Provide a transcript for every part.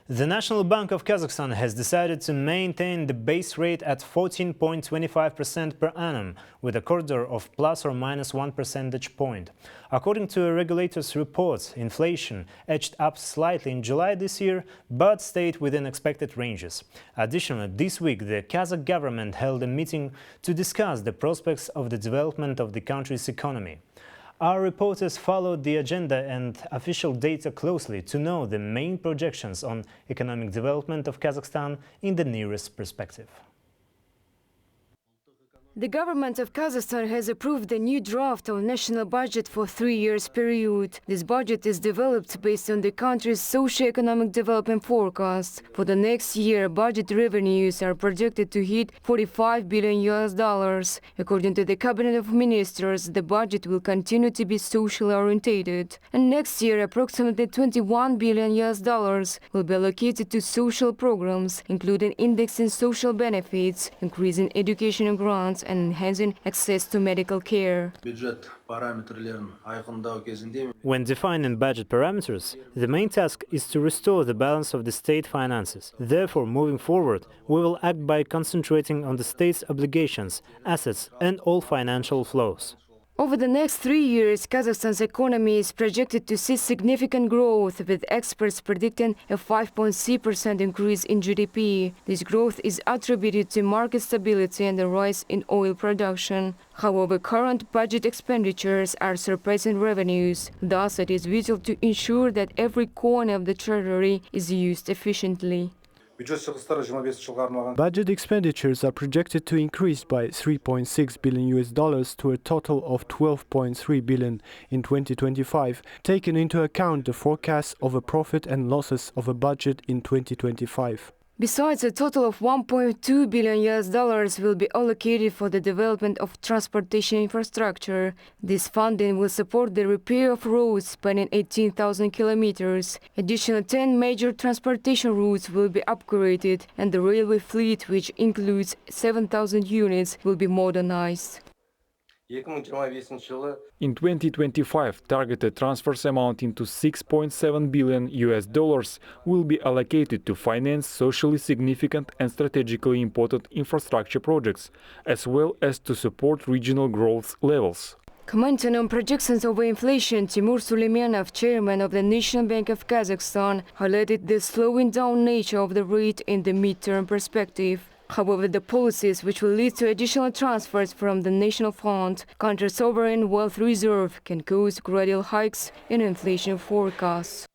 The National Bank of Kazakhstan has decided to maintain the base rate at 14.25% per annum, with a corridor of plus or minus 1 percentage point. According to a regulator's report, inflation edged up slightly in July this year, but stayed within expected ranges. Additionally, this week the Kazakh government held a meeting to discuss the prospects of the development of the country's economy. Our reporters followed the agenda and official data closely to know the main projections on economic development of Kazakhstan in the nearest perspective. The government of Kazakhstan has approved the new draft of national budget for 3 years period. This budget is developed based on the country's socio-economic development forecast. For the next year, budget revenues are projected to hit $45 billion. According to the Cabinet of Ministers, the budget will continue to be socially oriented. And next year, approximately $21 billion will be allocated to social programs, including indexing social benefits, increasing education grants, and enhancing access to medical care. When defining budget parameters, the main task is to restore the balance of the state finances. Therefore, moving forward, we will act by concentrating on the state's obligations, assets, and all financial flows. Over the next 3 years, Kazakhstan's economy is projected to see significant growth, with experts predicting a 5.3% increase in GDP. This growth is attributed to market stability and the rise in oil production. However, current budget expenditures are surpassing revenues. Thus, it is vital to ensure that every corner of the treasury is used efficiently. Budget expenditures are projected to increase by $3.6 billion to a total of $12.3 billion in 2025, taking into account the forecast of a profit and losses of a budget in 2025. Besides, a total of $1.2 billion will be allocated for the development of transportation infrastructure. This funding will support the repair of roads spanning 18,000 kilometers. Additional 10 major transportation routes will be upgraded, and the railway fleet, which includes 7,000 units, will be modernized. In 2025, targeted transfers amounting to $6.7 billion will be allocated to finance socially significant and strategically important infrastructure projects, as well as to support regional growth levels. Commenting on projections over inflation, Timur Suleymanov, chairman of the National Bank of Kazakhstan, highlighted the slowing down nature of the rate in the mid-term perspective. However, the policies which will lead to additional transfers from the National Fund, country's sovereign wealth reserve, can cause gradual hikes in inflation forecasts.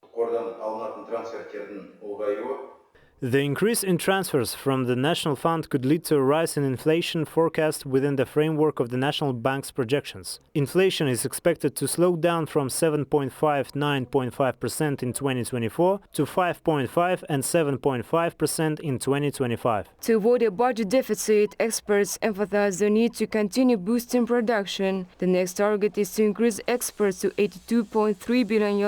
The increase in transfers from the National Fund could lead to a rise in inflation forecast within the framework of the National Bank's projections. Inflation is expected to slow down from 7.5–9.5% in 2024 to 5.5 and 7.5% in 2025. To avoid a budget deficit, experts emphasize the need to continue boosting production. The next target is to increase exports to $82.3 billion.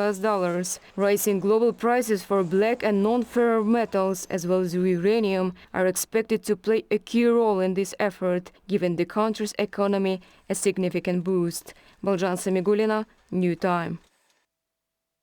Rising global prices for black and non-ferrous metals, as well as uranium, are expected to play a key role in this effort, giving the country's economy a significant boost. Baljan Samigulina, New Time.